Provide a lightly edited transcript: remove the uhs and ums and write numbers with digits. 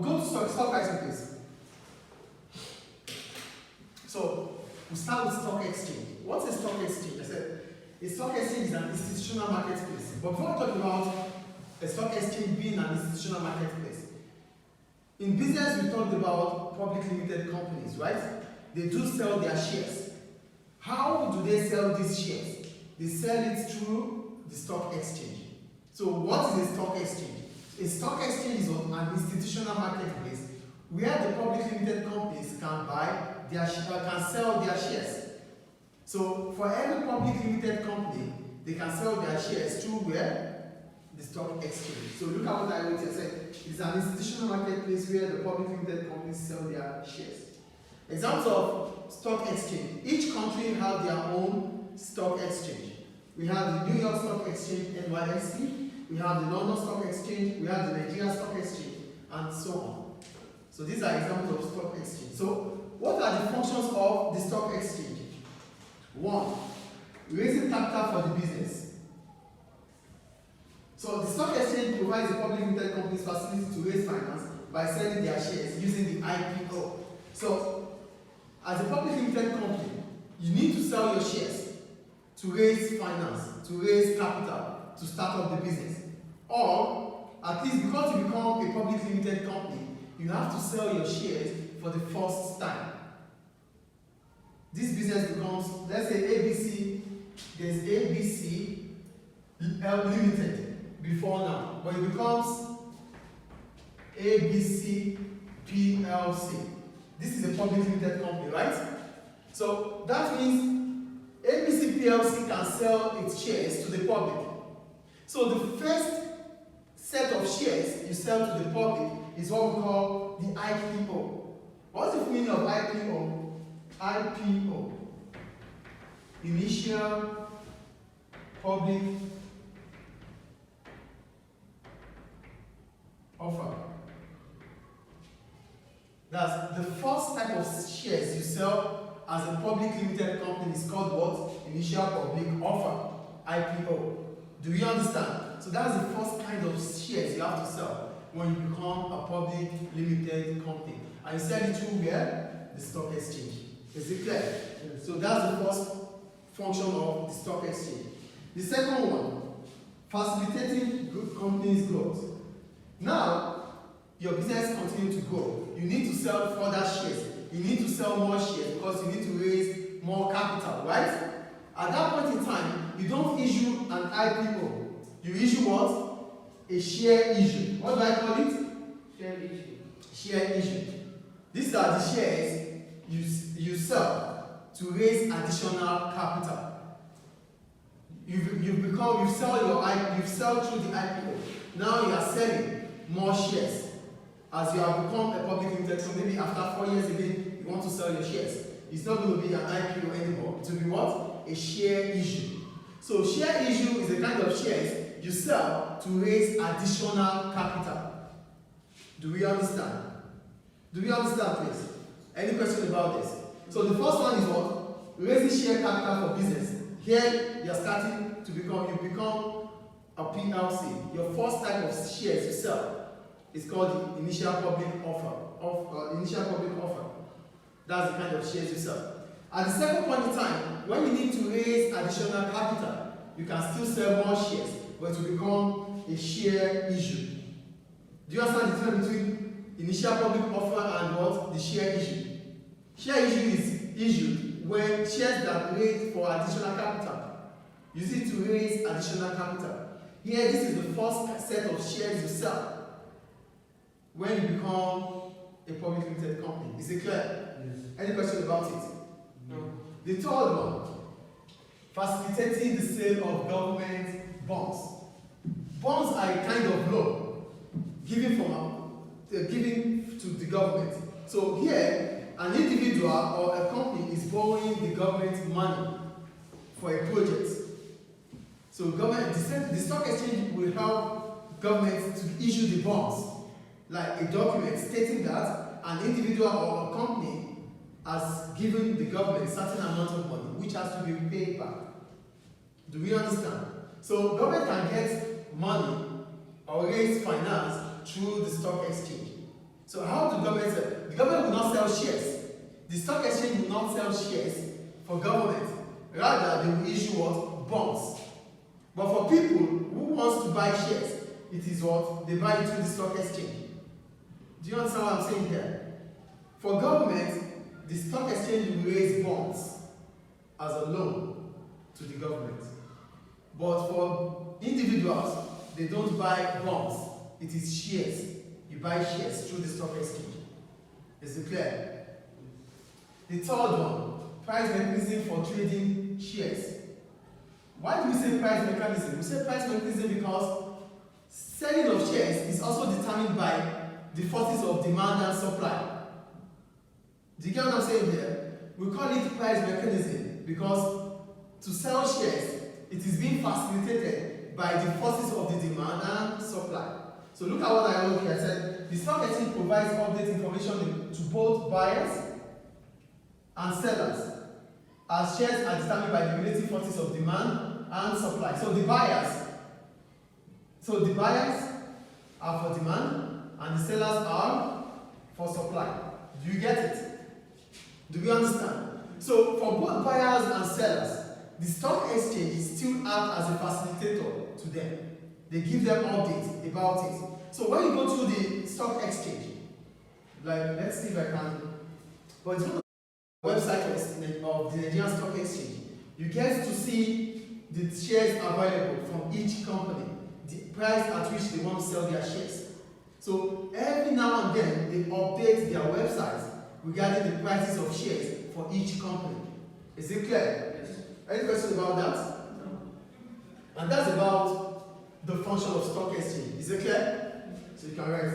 Go to stock pricing, please. So we start with stock exchange. What's a stock exchange? I said a stock exchange is an institutional marketplace. But before we talk about a stock exchange being an institutional marketplace, in business we talked about public limited companies, right? They do sell their shares. How do they sell these shares? They sell it through the stock exchange. So what is a stock exchange? A stock exchange is an institutional marketplace where the public limited companies can sell their shares. So for every public limited company, they can sell their shares through where? The stock exchange. So look at what I wrote here. I said it's an institutional marketplace where the public limited companies sell their shares. Examples of stock exchange. Each country have their own stock exchange. We have the New York Stock Exchange, NYSE. We have the London Stock Exchange. We have the Nigeria Stock Exchange, and so on. So these are examples of stock exchange. So what are the functions of the stock exchange? 1. Raising capital for the business. So the stock exchange provides the public limited companies facility to raise finance by selling their shares using the IPO. So as a public limited company, you need to sell your shares to raise finance, to raise capital, to start up the business. Or at least because you become a public limited company, you have to sell your shares for the first time. This business becomes, let's say ABC, there's ABC Limited before now, but it becomes ABC PLC. This is a public limited company, right? So that means ABC PLC can sell its shares to the public. So the first set of shares you sell to the public is what we call the IPO. What's the meaning of IPO? IPO. Initial public offer. That's the first type of shares you sell as a public limited company is called what? Initial public offer. IPO. Do you understand? So that's the first kind of shares you have to sell when you become a public limited company. And you sell it through where? The stock exchange. Is it clear? Yes. So that's the first function of the stock exchange. The second one, facilitating good companies' growth. Now, your business continues to grow. You need to sell further shares. You need to sell more shares because you need to raise more capital, right? At that point in time, you don't issue an IPO. You issue what? A share issue. What do I call it? Share issue. Share issue. These are the shares you sell to raise additional capital. You sell through the IPO. Now you are selling more shares. As you have become a public limited, so maybe after 4 years again, you want to sell your shares. It's not going to be an IPO anymore. It will be what? A share issue. So share issue is a kind of shares you sell to raise additional capital. Do we understand? Do we understand, please? Any question about this? So the first one is what? Raising share capital for business. Here you are starting to become a PLC. Your first type of shares you sell is called the initial public offer. Initial public offer. That's the kind of shares you sell. At the second point in time, when you need to raise additional capital, you can still sell more shares, but it will become a share issue. Do you understand the difference between initial public offer and what? The share issue. Share issue is issued when shares that raise for additional capital. Use it to raise additional capital. Here, this is the first set of shares you sell when you become a public limited company. Is it clear? Yes. Any question about it? No. The third one, facilitating the sale of government bonds. Bonds are a kind of loan given to the government. So here, an individual or a company is borrowing the government money for a project. So the stock exchange will help government to issue the bonds, like a document stating that an individual or a company has given the government a certain amount of money which has to be paid back. Do we understand? So government can get money or raise finance through the stock exchange. So how do government sell? The government will not sell shares. The stock exchange will not sell shares for government. Rather, they will issue what? Bonds. But for people who wants to buy shares, it is what? They buy it through the stock exchange. Do you understand what I'm saying here? For government, the stock exchange will raise bonds as a loan to the government. But for individuals, they don't buy bonds. It is shares. You buy shares through the stock exchange. Is it clear? The third one, price mechanism for trading shares. Why do we say price mechanism? We say price mechanism because selling of shares is also determined by the forces of demand and supply. Do you get what I'm saying here? We call it price mechanism because to sell shares, it is being facilitated by the forces of the demand and supply. So look at what I wrote here. I said the stock exchange provides update information to both buyers and sellers, as shares are determined by the relative forces of demand and supply. So the buyers are for demand and the sellers are for supply. Do you get it? Do we understand? So for both buyers and sellers, the stock exchange still acts as a facilitator to them. They give them updates about it. So when you go to the stock exchange, like let's see if I can, but it's website of the Nigerian Stock Exchange, you get to see the shares available from each company, the price at which they want to sell their shares. So every now and then they update their websites regarding the prices of shares for each company. Is it clear? Yes. Any questions about that? No. And that's about the function of stock exchange. Is it clear? So you can write.